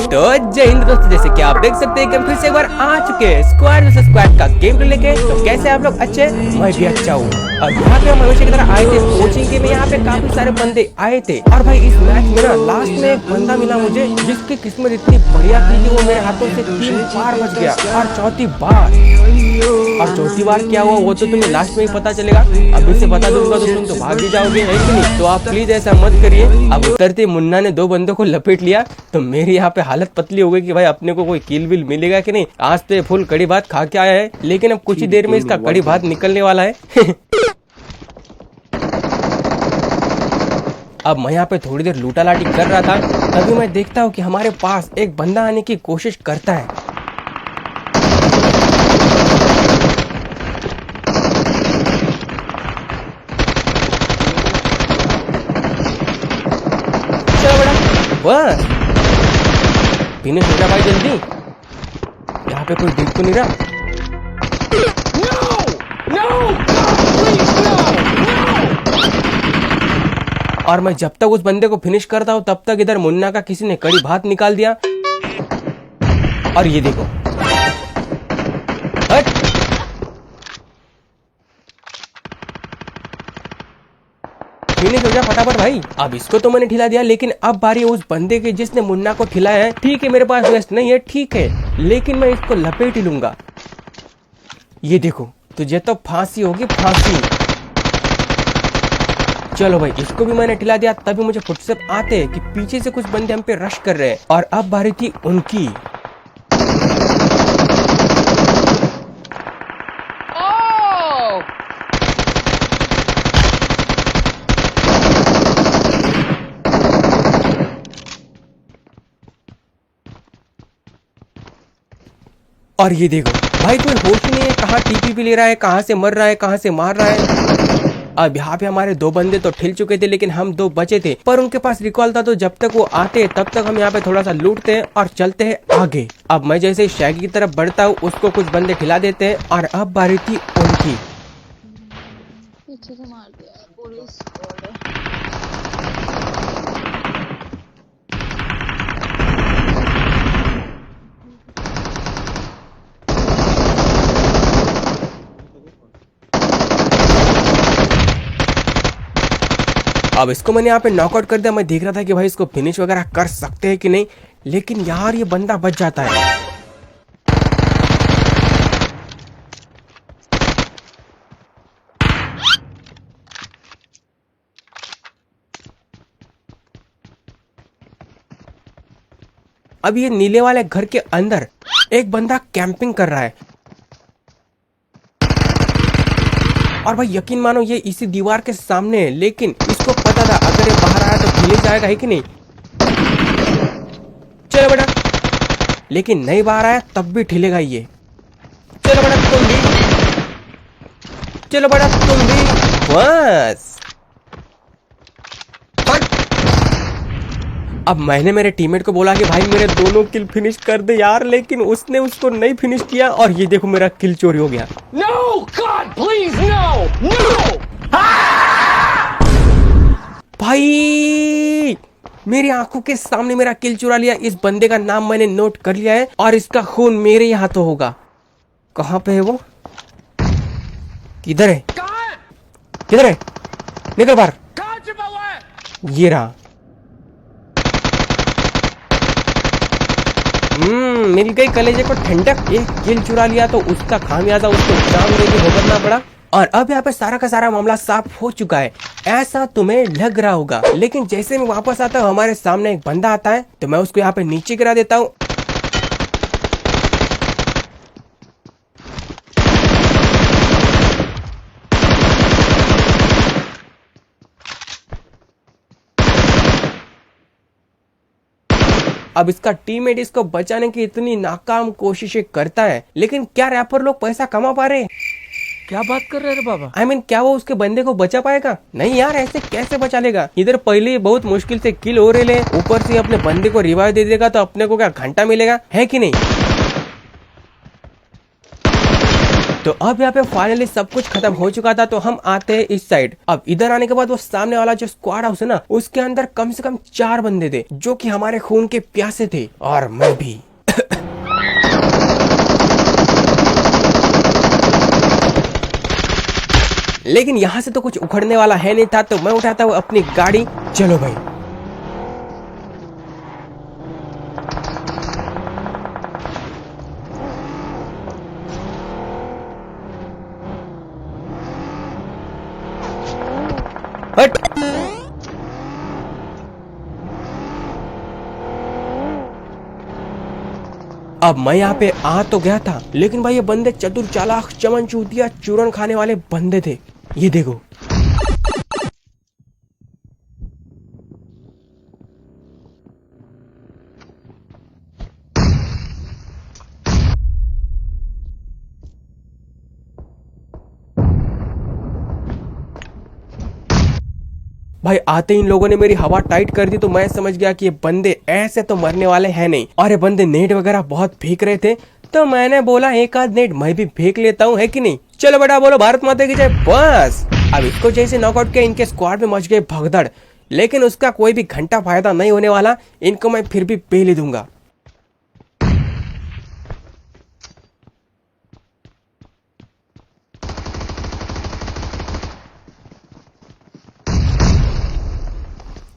तो जय हिंद दोस्तों, जैसे कि आप देख सकते हैं कि हम फिर से एक बार आ चुके हैं स्क्वाड वर्सेस स्क्वाड का गेम को लेके। तो कैसे आप लोग अच्छे, मैं भी अच्छा हूँ। और यहाँ पे हम हमेशा की तरह आए थे कोचिंग के में, यहाँ पे काफी सारे बंदे आए थे। और भाई इस मैच में ना लास्ट में एक बंदा मिला मुझे जिसकी किस्मत इतनी बढ़िया थी कि वो मेरे हाथों से 3 बार बच गया। और चौथी बार क्या हुआ वो तो तुम्हें लास्ट में ही पता चलेगा। अभी से बता दूंगा तो तुम तो भाग ही जाओगे, है कि नहीं? तो आप प्लीज ऐसा मत करिए। अब उतरते मुन्ना ने 2 बंदों को लपेट लिया तो मेरी यहाँ पे हालत पतली हो गई कि भाई अपने को कोई किल विल मिलेगा कि नहीं। आज तो फुल कड़ी भात खा के आया है, लेकिन अब कुछ ही देर में इसका कड़ी भात निकलने वाला है। अब मैं यहाँ पे थोड़ी देर लूटा लाटी कर रहा था, तभी मैं देखता हूँ कि हमारे पास एक बंदा आने की कोशिश करता है। चलो बड़ा बस फिनिश हो जा भाई जल्दी। यहाँ पे कोई दिख तो नहीं रहा। और मैं जब तक उस बंदे को फिनिश करता हूँ तब तक इधर मुन्ना का किसी ने कड़ी भात निकाल दिया। और ये देखो, हट। फिनिश हो गया फटाफट भाई। अब इसको तो मैंने ठिला दिया, लेकिन अब बारी है उस बंदे की जिसने मुन्ना को ठिलाया है। ठीक है, मेरे पास वेस्ट नहीं है, ठीक है, लेकिन मैं इसको लपेट ही लूंगा। ये देखो, तुझे तो फांसी होगी, फांसी। चलो भाई, इसको भी मैंने ठिला दिया। तभी मुझे फुटस्टेप आते हैं कि पीछे से कुछ बंदे हम पे रश कर रहे हैं। और अब बारी थी उनकी। और ये देखो भाई, कोई होश नहीं है, कहाँ टीपी ले रहा है, कहाँ से मर रहा है, कहाँ से मार रहा है। अब यहाँ पे हमारे 2 बंदे तो ठिल चुके थे, लेकिन हम 2 बचे थे, पर उनके पास रिकॉल था। तो जब तक वो आते तब तक हम यहाँ पे थोड़ा सा लूटते हैं और चलते हैं आगे। अब मैं जैसे शैगी की तरफ बढ़ता हूँ, उसको कुछ बंदे खिला देते हैं। और अब बारी थी उनकी। पीछे से मार दिया पुलिस। अब इसको मैंने यहाँ पे नॉकआउट कर दिया। मैं देख रहा था कि भाई इसको फिनिश वगैरह कर सकते हैं कि नहीं, लेकिन यार ये बंदा बच जाता है। अब ये नीले वाले घर के अंदर एक बंदा कैंपिंग कर रहा है। और भाई यकीन मानो ये इसी दीवार के सामने है, लेकिन इसको पता था अगर ये बाहर आया तो खिले जाएगा, है कि नहीं? चलो बेटा, लेकिन नहीं बाहर आया तब भी ठिलेगा ये। चलो बेटा तुम भी, चलो बेटा तुम भी, बस। अब मैंने मेरे टीममेट को बोला कि भाई मेरे दोनों किल फिनिश कर दे यार, लेकिन उसने उसको नहीं फिनिश किया। और ये देखो मेरा किल चोरी हो गया। No, God, please, no, no! भाई मेरी आंखों के सामने मेरा किल चुरा लिया। इस बंदे का नाम मैंने नोट कर लिया है और इसका खून मेरे ही हाथों होगा। कहाँ पे है वो? किधर है? किधर है? निकल बाहर। ये रहा। मिल गई कलेजे को ठंडक। एक किल चुरा लिया तो उसका खामियाजा उसको जान देके भुगतना पड़ा। और अब यहाँ पे सारा का सारा मामला साफ हो चुका है, ऐसा तुम्हें लग रहा होगा। लेकिन जैसे मैं वापस आता हूँ, हमारे सामने एक बंदा आता है, तो मैं उसको यहाँ पे नीचे गिरा देता हूँ। अब इसका टीममेट इसको बचाने की इतनी नाकाम कोशिशें करता है, लेकिन क्या रैपर लोग पैसा कमा पा रहे हैं? क्या बात कर रहे हैं बाबा? I mean, क्या वो उसके बंदे को बचा पाएगा? नहीं यार, ऐसे कैसे बचा लेगा? इधर पहले ही बहुत मुश्किल से किल हो रहे, ऊपर से अपने बंदे को रिवाइव दे देगा तो अपने को क्या घंटा मिलेगा, है कि नहीं? तो अब यहाँ पे फाइनली सब कुछ खत्म हो चुका था, तो हम आते हैं इस साइड। अब इधर आने के बाद वो सामने वाला जो स्क्वाड हाउस है ना, उसके अंदर कम से कम 4 बंदे थे जो कि हमारे खून के प्यासे थे, और मैं भी। लेकिन यहाँ से तो कुछ उखड़ने वाला है नहीं था, तो मैं उठाता हूँ अपनी गाड़ी। चलो भाई। हट। अब मैं यहाँ पे आ तो गया था, लेकिन भाई ये बंदे चतुर चालाक चमन चूतिया चूरन खाने वाले बंदे थे। ये देखो। भाई आते ही इन लोगों ने मेरी हवा टाइट कर दी, तो मैं समझ गया कि ये बंदे ऐसे तो मरने वाले हैं नहीं। और ये बंदे नेट वगैरह बहुत फेंक रहे थे, तो मैंने बोला एक आध नेट मैं भी फेंक लेता हूँ, है कि नहीं। चलो बेटा बोलो भारत माता की जय। बस अब इसको जैसे नॉकआउट किया, इनके स्क्वाड में मच गए भगदड़, लेकिन उसका कोई भी घंटा फायदा नहीं होने वाला। इनको मैं फिर भी पे ले दूंगा।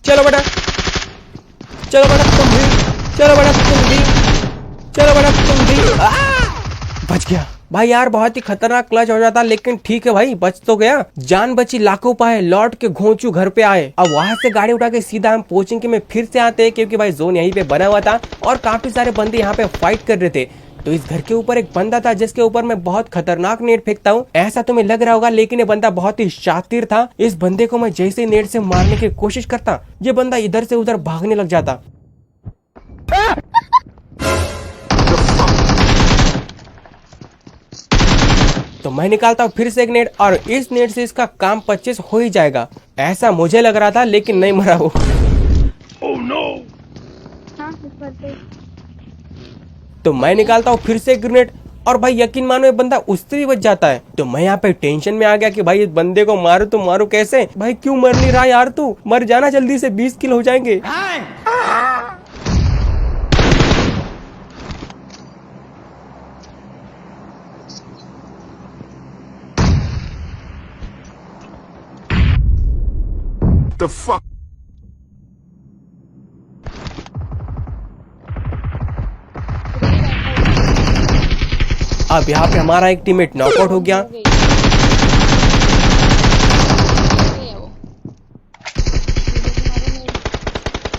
चलो बेटा, चलो बेटा तुम भी, चलो बेटा तुम भी, चलो बेटा तुम भी। बच गया भाई। यार बहुत ही खतरनाक क्लच हो जाता, लेकिन ठीक है भाई, बच तो गया। जान बची लाखों पाए, लौट के घोंचू घर पे आए। अब वहां से गाड़ी उठा के सीधा हम कोचिंग में फिर से आते हैं, क्योंकि भाई जोन यहीं पे बना हुआ था और काफी सारे बंदे यहाँ पे फाइट कर रहे थे। तो इस घर के ऊपर एक बंदा था जिसके ऊपर मैं बहुत खतरनाक नेट फेंकता हूँ, ऐसा तुम्हें लग रहा होगा, लेकिन ये बंदा बहुत ही शातिर था। इस बंदे को मैं जैसे ही नेट से मारने की कोशिश करता, ये बंदा इधर से उधर भागने लग जाता। तो मैं निकालता हूँ फिर से एक नेट, और इस नेट से इसका काम 25 हो ही जाएगा, ऐसा मुझे लग रहा था, लेकिन नहीं मरा वो। Oh no! तो मैं निकालता हूँ फिर से एक ग्रेनेड, और भाई यकीन मानो ये बंदा उससे भी बच जाता है। तो मैं यहाँ पे टेंशन में आ गया कि भाई इस बंदे को मारू तो मारू कैसे। भाई क्यों मर नहीं रहा यार, तू मर जाना जल्दी से, 20 किल हो जाएंगे। The fuck? अब यहाँ पे हमारा एक टीममेट नॉकआउट हो गया।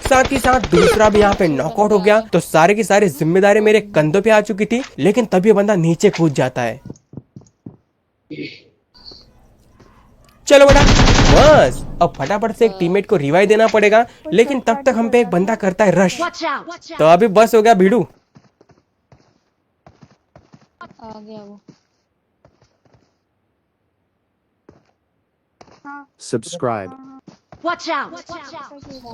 साथ ही साथ दूसरा भी यहाँ पे नॉकआउट हो गया। तो सारे की सारी जिम्मेदारी मेरे कंधों पे आ चुकी थी, लेकिन तभी बंदा नीचे कूद जाता है। चलो बेटा बस, अब फटाफट से एक टीममेट को रिवाइव देना पड़ेगा, लेकिन तब तक हम पे एक बंदा करता है रश। तो अभी बस हो गया भीड़ू। आ गया वो। Subscribe.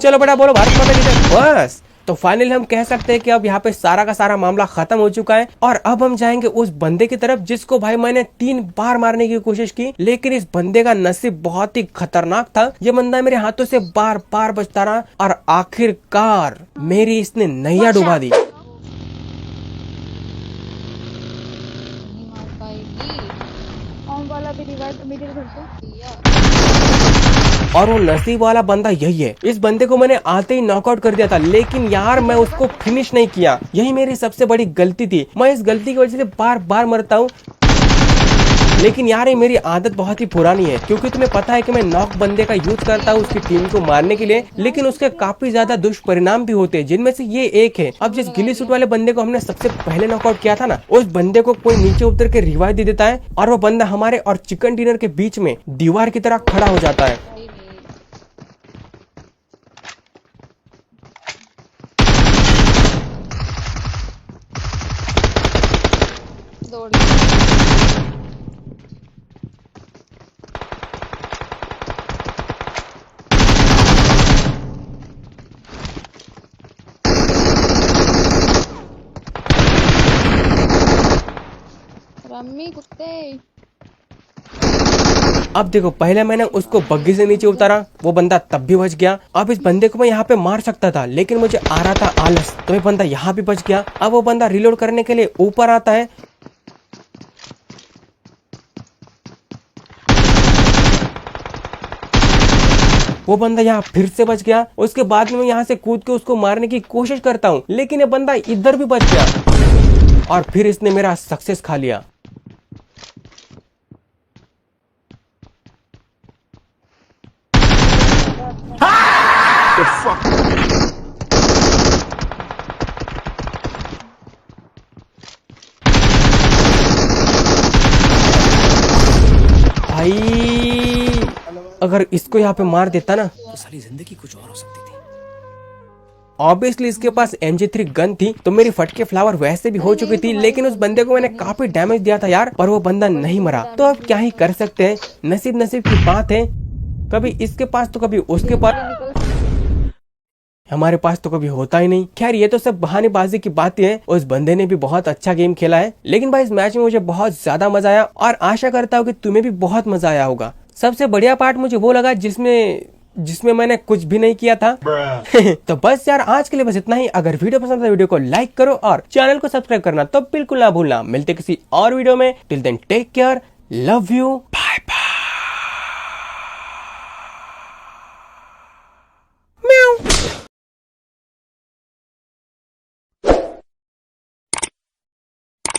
चलो बेटा बोलो भारत माता की जय। बस तो फाइनली हम कह सकते हैं कि अब यहाँ पे सारा का सारा मामला खत्म हो चुका है, और अब हम जाएंगे उस बंदे की तरफ जिसको भाई मैंने 3 बार मारने की कोशिश की, लेकिन इस बंदे का नसीब बहुत ही खतरनाक था। ये बंदा मेरे हाथों से बार बार बचता रहा, और आखिरकार मेरी इसने नैया डुबा दी। नहीं मार पाएगी। कौन वाला भी रिवाइव मेरे घर से दिया। और वो नसीब वाला बंदा यही है। इस बंदे को मैंने आते ही नॉकआउट कर दिया था, लेकिन यार मैं उसको फिनिश नहीं किया। यही मेरी सबसे बड़ी गलती थी। मैं इस गलती की वजह से बार बार मरता हूँ, लेकिन यार ये मेरी आदत बहुत ही पुरानी है, क्योंकि तुम्हें पता है कि मैं नॉक बंदे का यूज करता हूँ उसकी टीम को मारने के लिए, लेकिन उसके काफी ज्यादा दुष्परिणाम भी होते हैं, जिनमें से ये एक है। अब जिस गिल्ली सूट वाले बंदे को हमने सबसे पहले नॉकआउट किया था ना, उस बंदे को कोई नीचे उतर के रिवाइव दे देता है, और वो बंदा हमारे और चिकन डिनर के बीच में दीवार की तरह खड़ा हो जाता है। दौड़ मम्मी कुत्ते। अब देखो, पहले मैंने उसको बग्गी से नीचे उतारा, वो बंदा तब भी बच गया। अब इस बंदे को मैं यहाँ पे मार सकता था, लेकिन मुझे आ रहा था आलस, तो ये बंदा यहाँ भी बच गया। अब वो बंदा रिलोड करने के लिए ऊपर आता है, वो बंदा यहाँ फिर से बच गया। उसके बाद में मैं यहाँ से कूद के उसको मारने की कोशिश करता हूँ, लेकिन ये बंदा इधर भी बच गया और फिर इसने मेरा सक्सेस खा लिया। The fuck? भाई अगर इसको यहाँ पे मार देता ना तो सारी जिंदगी कुछ और हो सकती थी। ऑब्वियसली इसके पास MG3 गन थी, तो मेरी फटके फ्लावर वैसे भी हो चुकी थी, लेकिन उस बंदे को मैंने काफी डैमेज दिया था यार, पर वो बंदा नहीं मरा। तो अब क्या ही कर सकते हैं, नसीब नसीब की बात है, कभी इसके पास तो कभी उसके पास, हमारे पास तो कभी होता ही नहीं। खैर ये तो सब बहानेबाजी की बातें हैं। उस बंदे ने भी बहुत अच्छा गेम खेला है, लेकिन भाई इस मैच में मुझे बहुत ज्यादा मजा आया और आशा करता हूँ कि तुम्हें भी बहुत मजा आया होगा। सबसे बढ़िया पार्ट मुझे वो लगा जिसमें मैंने कुछ भी नहीं किया था। तो बस यार आज के लिए बस इतना ही। अगर वीडियो पसंद है वीडियो को लाइक करो और चैनल को सब्सक्राइब करना तो बिल्कुल ना भूलना। मिलते किसी और वीडियो में, till then take care, love you.